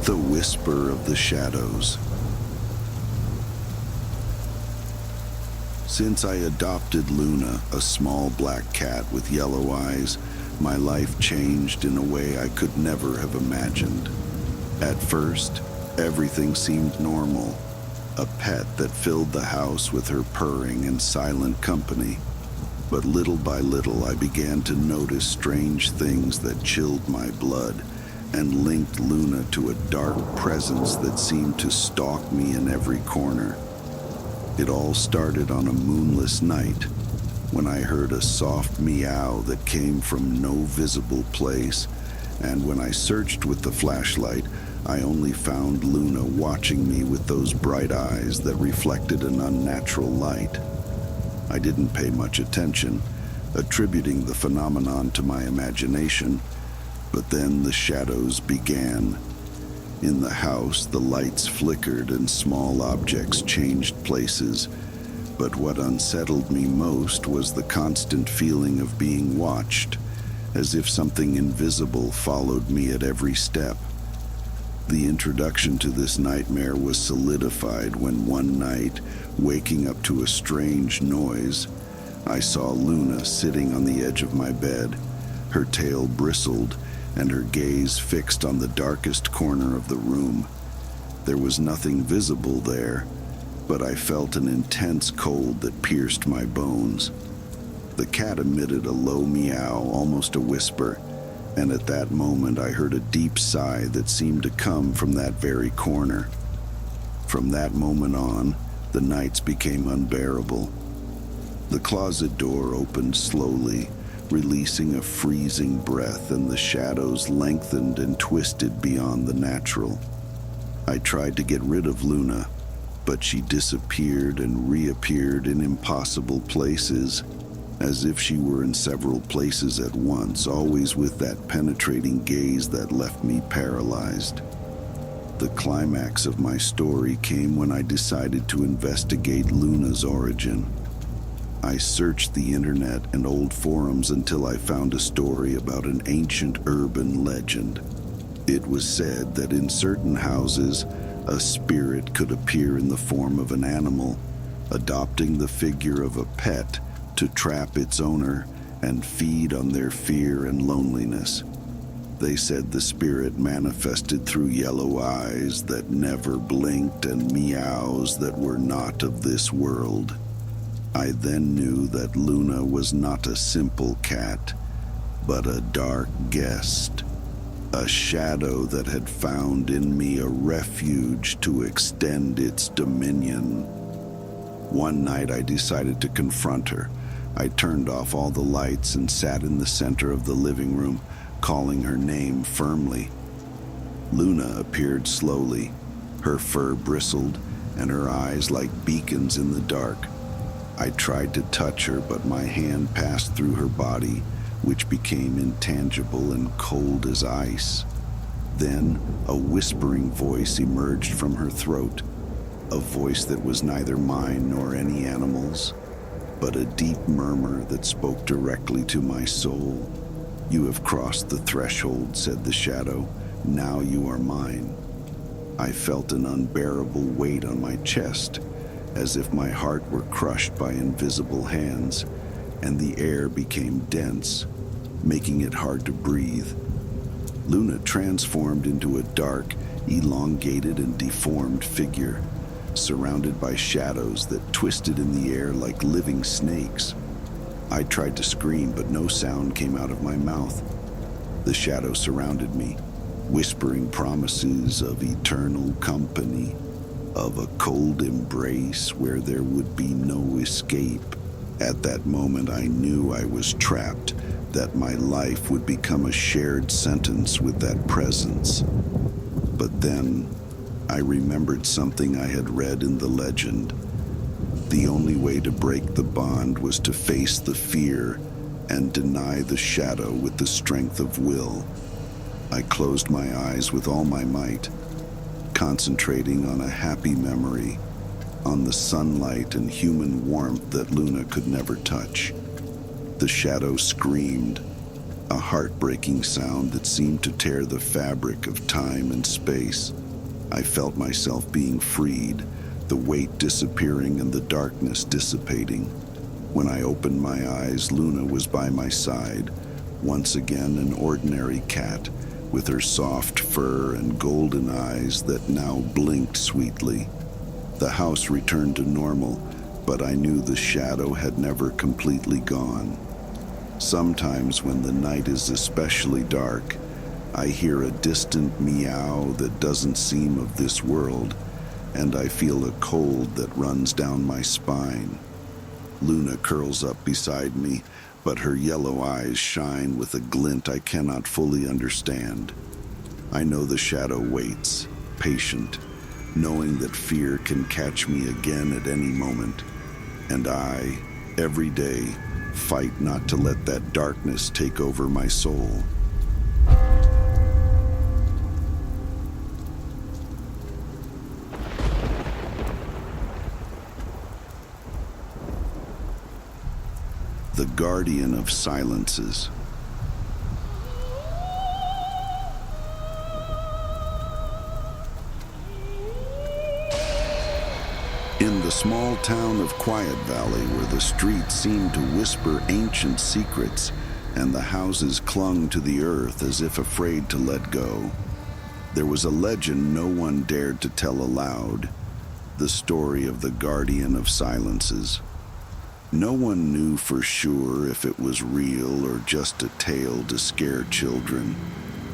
The Whisper of the Shadows. Since I adopted Luna, a small black cat with yellow eyes, my life changed in a way I could never have imagined. At first, everything seemed normal, a pet that filled the house with her purring and silent company. But little by little, I began to notice strange things that chilled my blood and linked Luna to a dark presence that seemed to stalk me in every corner. It all started on a moonless night when I heard a soft meow that came from no visible place, and when I searched with the flashlight, I only found Luna watching me with those bright eyes that reflected an unnatural light. I didn't pay much attention, attributing the phenomenon to my imagination. But then the shadows began. In the house, the lights flickered and small objects changed places. But what unsettled me most was the constant feeling of being watched, as if something invisible followed me at every step. The introduction to this nightmare was solidified when one night, waking up to a strange noise, I saw Luna sitting on the edge of my bed. Her tail bristled, and her gaze fixed on the darkest corner of the room. There was nothing visible there, but I felt an intense cold that pierced my bones. The cat emitted a low meow, almost a whisper, and at that moment I heard a deep sigh that seemed to come from that very corner. From that moment on, the nights became unbearable. The closet door opened slowly, releasing a freezing breath, and the shadows lengthened and twisted beyond the natural. I tried to get rid of Luna, but she disappeared and reappeared in impossible places, as if she were in several places at once, always with that penetrating gaze that left me paralyzed. The climax of my story came when I decided to investigate Luna's origin. I searched the internet and old forums until I found a story about an ancient urban legend. It was said that in certain houses, a spirit could appear in the form of an animal, adopting the figure of a pet to trap its owner and feed on their fear and loneliness. They said the spirit manifested through yellow eyes that never blinked and meows that were not of this world. I then knew that Luna was not a simple cat, but a dark guest, a shadow that had found in me a refuge to extend its dominion. One night I decided to confront her. I turned off all the lights and sat in the center of the living room, calling her name firmly. Luna appeared slowly. Her fur bristled, and her eyes like beacons in the dark. I tried to touch her, but my hand passed through her body, which became intangible and cold as ice. Then a whispering voice emerged from her throat, a voice that was neither mine nor any animal's, but a deep murmur that spoke directly to my soul. "You have crossed the threshold," said the shadow. "Now you are mine." I felt an unbearable weight on my chest, as if my heart were crushed by invisible hands, and the air became dense, making it hard to breathe. Luna transformed into a dark, elongated and deformed figure, surrounded by shadows that twisted in the air like living snakes. I tried to scream, but no sound came out of my mouth. The shadow surrounded me, whispering promises of eternal company, of a cold embrace where there would be no escape. At that moment, I knew I was trapped, that my life would become a shared sentence with that presence. But then, I remembered something I had read in the legend. The only way to break the bond was to face the fear and deny the shadow with the strength of will. I closed my eyes with all my might, concentrating on a happy memory, on the sunlight and human warmth that Luna could never touch. The shadow screamed, a heartbreaking sound that seemed to tear the fabric of time and space. I felt myself being freed, the weight disappearing and the darkness dissipating. When I opened my eyes, Luna was by my side, once again an ordinary cat, with her soft fur and golden eyes that now blinked sweetly. The house returned to normal, but I knew the shadow had never completely gone. Sometimes when the night is especially dark, I hear a distant meow that doesn't seem of this world, and I feel a cold that runs down my spine. Luna curls up beside me, but her yellow eyes shine with a glint I cannot fully understand. I know the shadow waits, patient, knowing that fear can catch me again at any moment. And I, every day, fight not to let that darkness take over my soul. The Guardian of Silences. In the small town of Quiet Valley, where the streets seemed to whisper ancient secrets and the houses clung to the earth as if afraid to let go, there was a legend no one dared to tell aloud, the story of the Guardian of Silences. No one knew for sure if it was real or just a tale to scare children,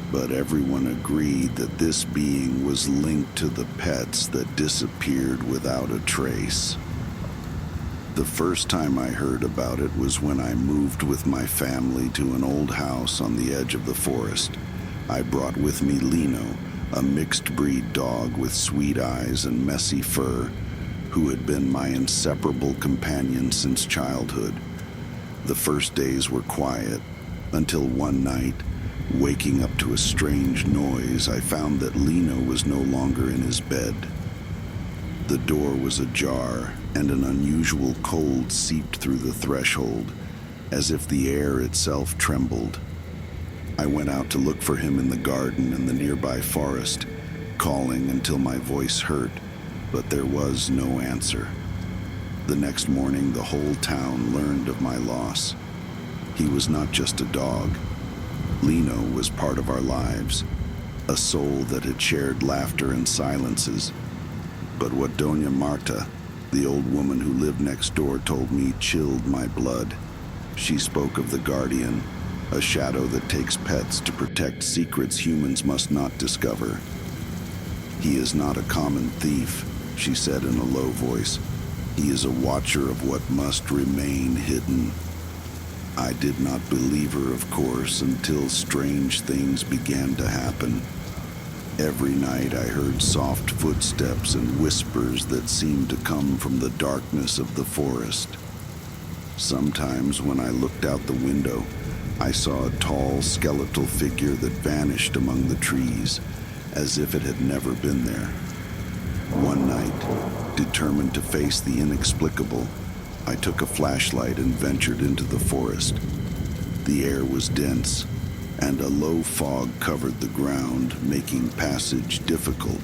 but everyone agreed that this being was linked to the pets that disappeared without a trace. The first time I heard about it was when I moved with my family to an old house on the edge of the forest. I brought with me Lino, a mixed-breed dog with sweet eyes and messy fur, who had been my inseparable companion since childhood. The first days were quiet, until one night, waking up to a strange noise, I found that Lino was no longer in his bed. The door was ajar, and an unusual cold seeped through the threshold, as if the air itself trembled. I went out to look for him in the garden and the nearby forest, calling until my voice hurt, but there was no answer. The next morning, the whole town learned of my loss. He was not just a dog. Lino was part of our lives, a soul that had shared laughter and silences. But what Doña Marta, the old woman who lived next door, told me chilled my blood. She spoke of the Guardian, a shadow that takes pets to protect secrets humans must not discover. He is not a common thief, she said in a low voice. He is a watcher of what must remain hidden. I did not believe her, of course, until strange things began to happen. Every night I heard soft footsteps and whispers that seemed to come from the darkness of the forest. Sometimes when I looked out the window, I saw a tall, skeletal figure that vanished among the trees, as if it had never been there. One night, determined to face the inexplicable, I took a flashlight and ventured into the forest. The air was dense, and a low fog covered the ground, making passage difficult.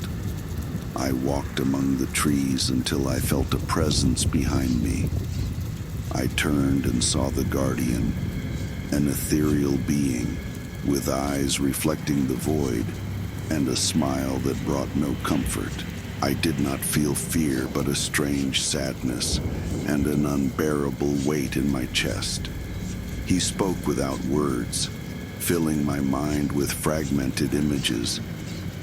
I walked among the trees until I felt a presence behind me. I turned and saw the Guardian, an ethereal being, with eyes reflecting the void, and a smile that brought no comfort. I did not feel fear, but a strange sadness and an unbearable weight in my chest. He spoke without words, filling my mind with fragmented images,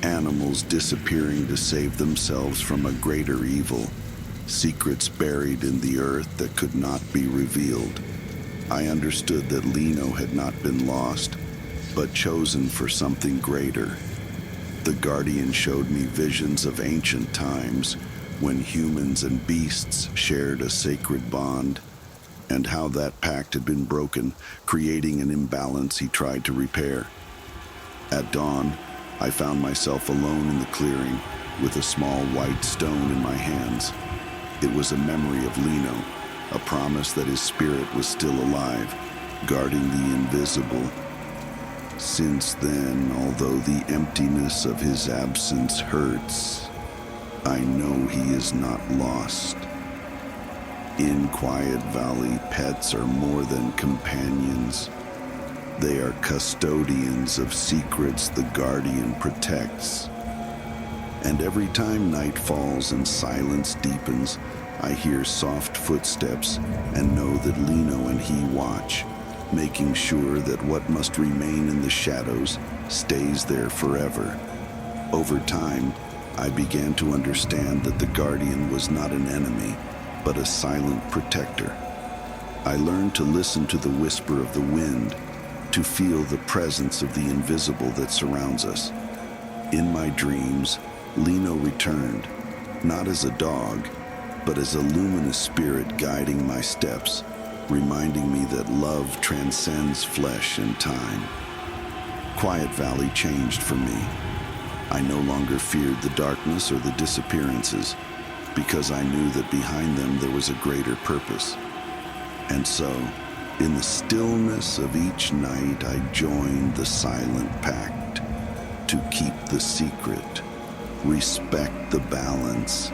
animals disappearing to save themselves from a greater evil, secrets buried in the earth that could not be revealed. I understood that Lino had not been lost, but chosen for something greater. The Guardian showed me visions of ancient times when humans and beasts shared a sacred bond, and how that pact had been broken, creating an imbalance he tried to repair. At dawn, I found myself alone in the clearing with a small white stone in my hands. It was a memory of Lino, a promise that his spirit was still alive, guarding the invisible. Since then, although the emptiness of his absence hurts, I know he is not lost. In Quiet Valley, pets are more than companions. They are custodians of secrets the guardian protects. And every time night falls and silence deepens, I hear soft footsteps and know that Lino and he watch, making sure that what must remain in the shadows stays there forever. Over time, I began to understand that the guardian was not an enemy, but a silent protector. I learned to listen to the whisper of the wind, to feel the presence of the invisible that surrounds us. In my dreams, Lino returned, not as a dog, but as a luminous spirit guiding my steps, reminding me that love transcends flesh and time. Quiet Valley changed for me. I no longer feared the darkness or the disappearances, because I knew that behind them there was a greater purpose. And so, in the stillness of each night, I joined the silent pact to keep the secret, respect the balance,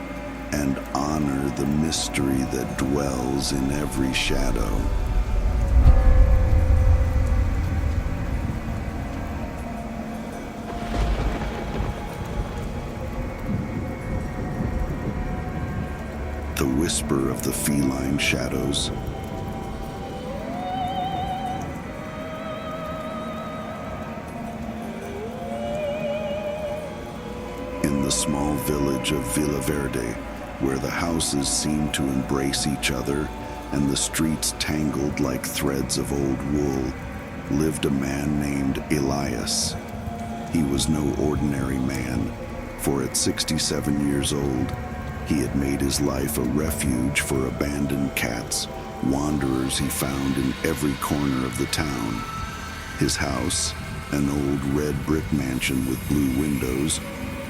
and honor the mystery that dwells in every shadow. The whisper of the feline shadows. In the small village of Villa Verde, where the houses seemed to embrace each other and the streets tangled like threads of old wool, lived a man named Elias. He was no ordinary man, for at 67 years old, he had made his life a refuge for abandoned cats, wanderers he found in every corner of the town. His house, an old red brick mansion with blue windows,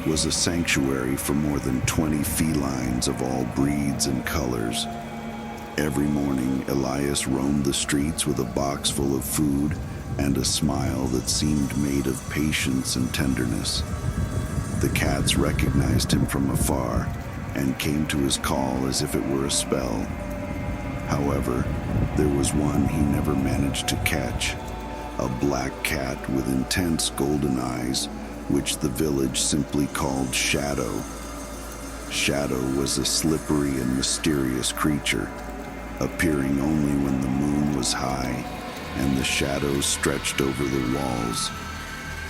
was a sanctuary for more than 20 felines of all breeds and colors. Every morning, Elias roamed the streets with a box full of food and a smile that seemed made of patience and tenderness. The cats recognized him from afar and came to his call as if it were a spell. However, there was one he never managed to catch, a black cat with intense golden eyes, which the village simply called Shadow. Shadow was a slippery and mysterious creature, appearing only when the moon was high and the shadows stretched over the walls.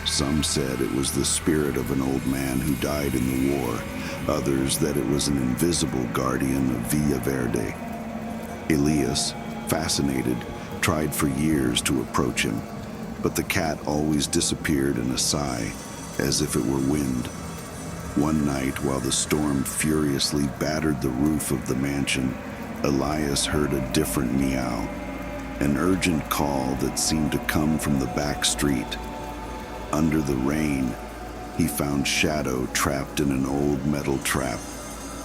Some said it was the spirit of an old man who died in the war, others that it was an invisible guardian of Villa Verde. Elias, fascinated, tried for years to approach him, but the cat always disappeared in a sigh, as if it were wind. One night, while the storm furiously battered the roof of the mansion, Elias heard a different meow, an urgent call that seemed to come from the back street. Under the rain, he found Shadow trapped in an old metal trap,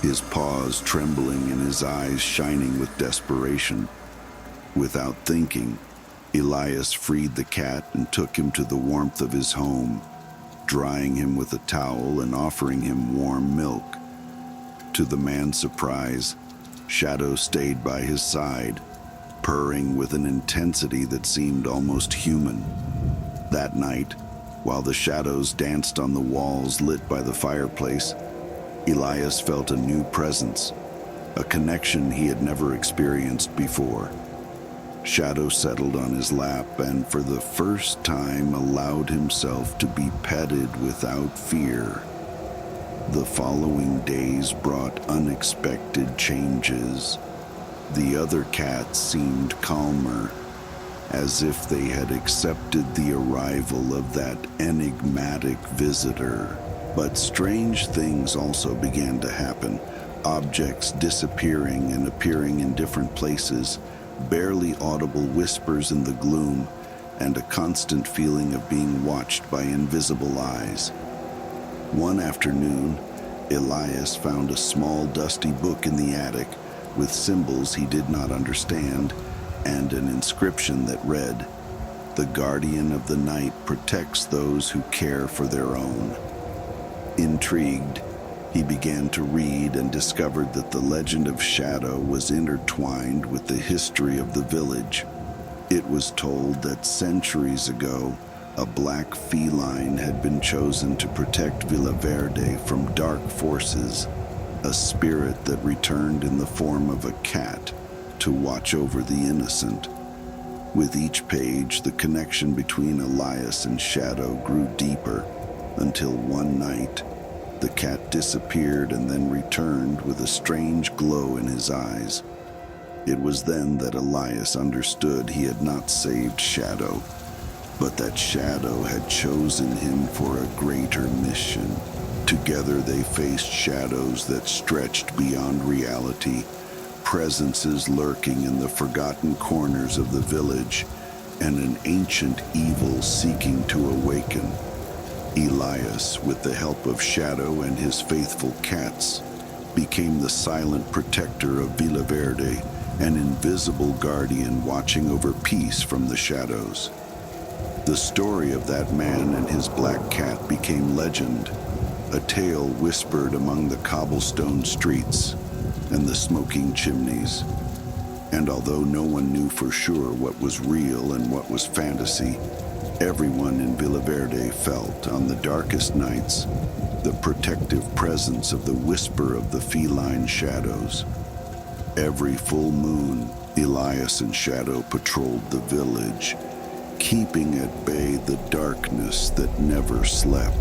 his paws trembling and his eyes shining with desperation. Without thinking, Elias freed the cat and took him to the warmth of his home, drying him with a towel and offering him warm milk. To the man's surprise, Shadow stayed by his side, purring with an intensity that seemed almost human. That night, while the shadows danced on the walls lit by the fireplace, Elias felt a new presence, a connection he had never experienced before. Shadow settled on his lap and for the first time allowed himself to be petted without fear. The following days brought unexpected changes. The other cats seemed calmer, as if they had accepted the arrival of that enigmatic visitor. But strange things also began to happen, objects disappearing and appearing in different places, barely audible whispers in the gloom, and a constant feeling of being watched by invisible eyes. One afternoon, Elias found a small dusty book in the attic with symbols he did not understand and an inscription that read, The guardian of the night protects those who care for their own. Intrigued, he began to read and discovered that the legend of Shadow was intertwined with the history of the village. It was told that centuries ago, a black feline had been chosen to protect Villaverde from dark forces, a spirit that returned in the form of a cat to watch over the innocent. With each page, the connection between Elias and Shadow grew deeper, until one night, the cat disappeared and then returned with a strange glow in his eyes. It was then that Elias understood he had not saved Shadow, but that Shadow had chosen him for a greater mission. Together they faced shadows that stretched beyond reality, presences lurking in the forgotten corners of the village, and an ancient evil seeking to awaken. Elias, with the help of Shadow and his faithful cats, became the silent protector of Villaverde, an invisible guardian watching over peace from the shadows. The story of that man and his black cat became legend, a tale whispered among the cobblestone streets and the smoking chimneys. And although no one knew for sure what was real and what was fantasy, everyone in Villaverde felt, on the darkest nights, the protective presence of the whisper of the feline shadows. Every full moon, Elias and Shadow patrolled the village, keeping at bay the darkness that never slept.